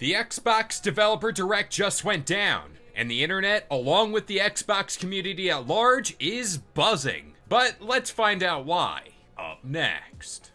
The Xbox Developer Direct just went down, and the internet, along with the Xbox community at large, is buzzing. But let's find out why. Up next.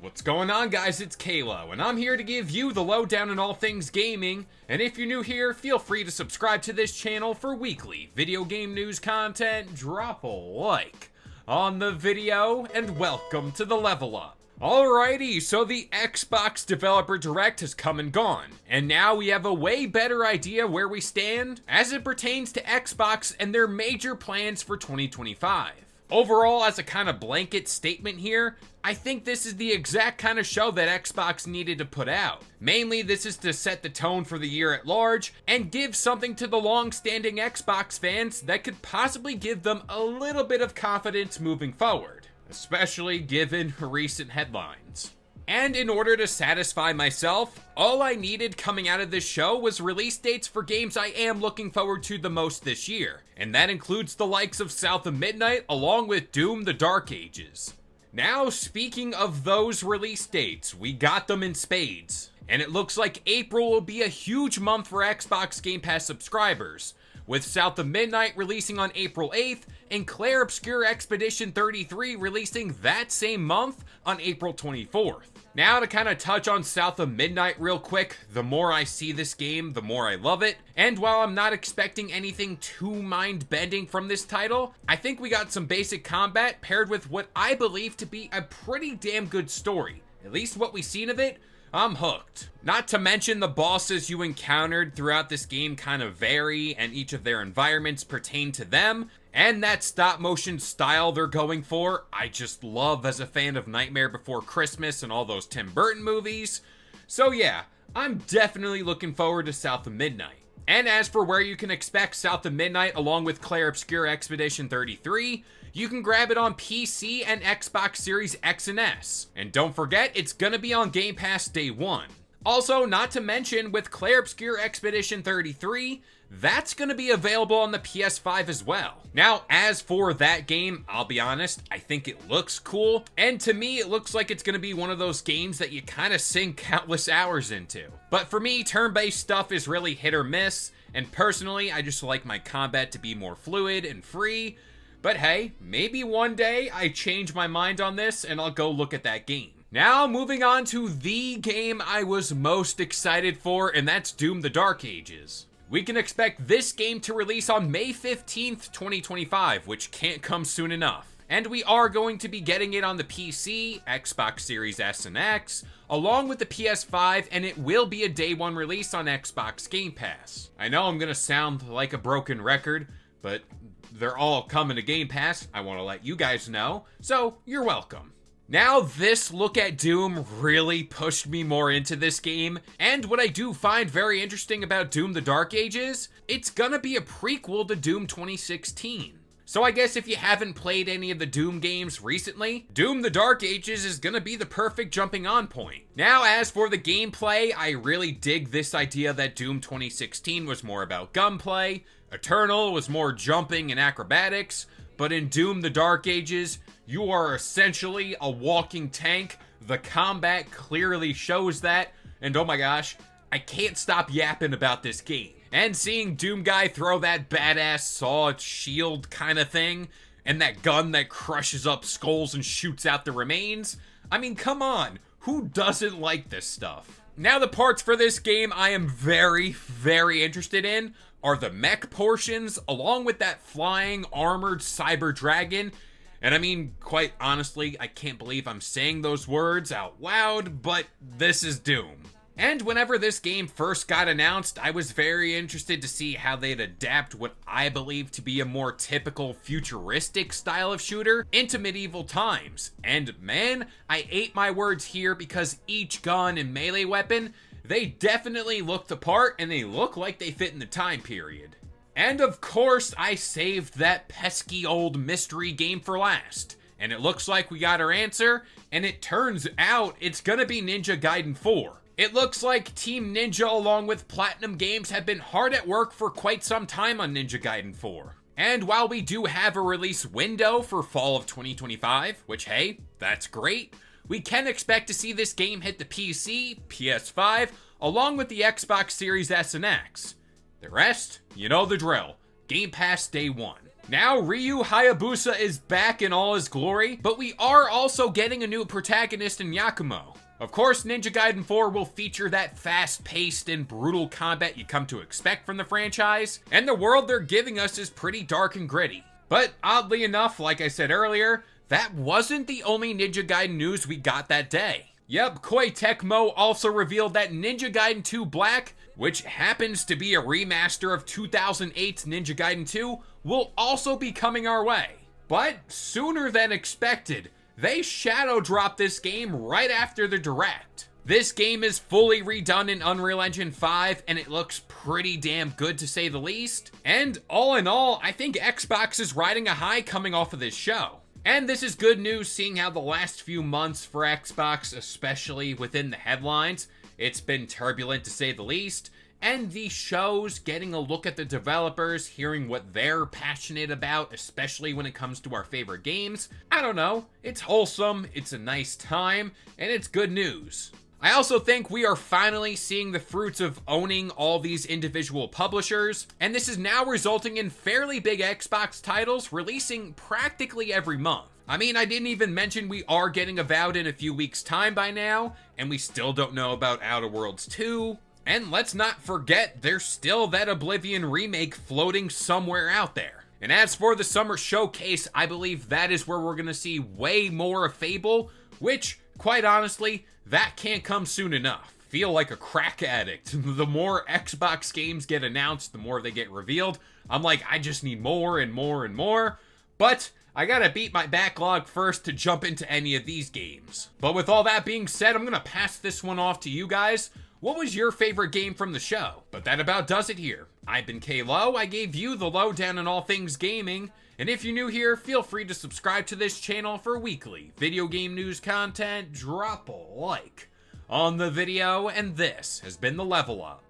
What's going on, guys? It's Kalo, and I'm here to give you the lowdown on all things gaming. And if you're new here, feel free to subscribe to this channel for weekly video game news content. Drop a like on the video, and welcome to the Level Up. Alrighty, so the Xbox Developer Direct has come and gone, and now we have a way better idea where we stand as it pertains to Xbox and their major plans for 2025. Overall, as a kind of blanket statement here, I think this is the exact kind of show that Xbox needed to put out. Mainly, this is to set the tone for the year at large and give something to the long-standing Xbox fans that could possibly give them a little bit of confidence moving forward, especially given recent headlines. And in order to satisfy myself, all I needed coming out of this show was release dates for games I am looking forward to the most this year, and that includes the likes of South of Midnight along with Doom: The Dark Ages. Now, speaking of those release dates, we got them in spades, and it looks like April will be a huge month for Xbox Game Pass subscribers, with South of Midnight releasing on April 8th, and Clair Obscur Expedition 33 releasing that same month on April 24th. Now, to kind of touch on South of Midnight real quick, the more I see this game, the more I love it, and while I'm not expecting anything too mind-bending from this title, I think we got some basic combat paired with what I believe to be a pretty damn good story. At least what we've seen of it, I'm hooked. Not to mention the bosses you encountered throughout this game kind of vary, and each of their environments pertain to them, and that stop motion style they're going for, I just love as a fan of Nightmare Before Christmas and all those Tim Burton movies. So yeah, I'm definitely looking forward to South of Midnight. And as for where you can expect South of Midnight along with Clair Obscur Expedition 33, you can grab it on PC and Xbox Series X and S. And don't forget, it's gonna be on Game Pass day one. Also, not to mention, with Clair Obscur Expedition 33, that's gonna be available on the PS5 as well. Now, as for that game, I'll be honest, I think it looks cool, and to me, it looks like it's gonna be one of those games that you kinda sink countless hours into. But for me, turn-based stuff is really hit or miss, and personally, I just like my combat to be more fluid and free. But hey, maybe one day I change my mind on this and I'll go look at that game. Now, moving on to the game I was most excited for, and that's Doom: The Dark Ages. We can expect this game to release on May 15th, 2025, which can't come soon enough. And we are going to be getting it on the PC, Xbox Series S and X, along with the PS5, and it will be a day one release on Xbox Game Pass. I know I'm gonna sound like a broken record, but they're all coming to Game Pass, I want to let you guys know, so you're welcome. Now, this look at Doom really pushed me more into this game, and what I do find very interesting about Doom: The Dark Ages, it's gonna be a prequel to Doom 2016. So I guess if you haven't played any of the Doom games recently, Doom: The Dark Ages is gonna be the perfect jumping on point. Now, as for the gameplay, I really dig this idea that Doom 2016 was more about gunplay, Eternal was more jumping and acrobatics, but in Doom: The Dark Ages, you are essentially a walking tank. The combat clearly shows that, and oh my gosh, I can't stop yapping about this game. And seeing Doom Guy throw that badass saw shield kind of thing, and that gun that crushes up skulls and shoots out the remains, I mean, come on, who doesn't like this stuff? Now, the parts for this game I am very, very interested in are the mech portions, along with that flying armored cyber dragon. And I mean, quite honestly, I can't believe I'm saying those words out loud, but this is Doom. And whenever this game first got announced, I was very interested to see how they'd adapt what I believe to be a more typical futuristic style of shooter into medieval times. And man, I ate my words here, because each gun and melee weapon, they definitely look the part, and they look like they fit in the time period. And of course, I saved that pesky old mystery game for last. And it looks like we got our answer, and it turns out it's gonna be Ninja Gaiden 4. It looks like Team Ninja along with Platinum Games have been hard at work for quite some time on Ninja Gaiden 4. And while we do have a release window for fall of 2025, which hey, that's great, we can expect to see this game hit the PC, PS5, along with the Xbox Series S and X. The rest, you know the drill. Game Pass day one. Now, Ryu Hayabusa is back in all his glory, but we are also getting a new protagonist in Yakumo. Of course, Ninja Gaiden 4 will feature that fast-paced and brutal combat you come to expect from the franchise, and the world they're giving us is pretty dark and gritty. But oddly enough, like I said earlier, that wasn't the only Ninja Gaiden news we got that day. Yep, Koei Tecmo also revealed that Ninja Gaiden 2 Black, which happens to be a remaster of 2008's Ninja Gaiden 2, will also be coming our way. But sooner than expected, they shadow dropped this game right after the direct. This game is fully redone in Unreal Engine 5, and it looks pretty damn good to say the least. And all in all, I think Xbox is riding a high coming off of this show. And this is good news seeing how the last few months for Xbox, especially within the headlines, it's been turbulent to say the least. And the shows, getting a look at the developers, hearing what they're passionate about, especially when it comes to our favorite games. I don't know, it's wholesome, it's a nice time, and it's good news. I also think we are finally seeing the fruits of owning all these individual publishers, and this is now resulting in fairly big Xbox titles releasing practically every month. I mean, I didn't even mention we are getting Avowed in a few weeks' time by now, and we still don't know about Outer Worlds 2. And let's not forget, there's still that Oblivion remake floating somewhere out there. And as for the Summer Showcase, I believe that is where we're gonna see way more of Fable, which, quite honestly, that can't come soon enough. Feel like a crack addict. The more Xbox games get announced, the more they get revealed. I'm like, I just need more and more and more. But I gotta beat my backlog first to jump into any of these games. But with all that being said, I'm gonna pass this one off to you guys. What was your favorite game from the show? But that about does it here. I've been K-Lo, I gave you the lowdown on all things gaming, and if you're new here, feel free to subscribe to this channel for weekly video game news content. Drop a like on the video, and this has been the Level Up.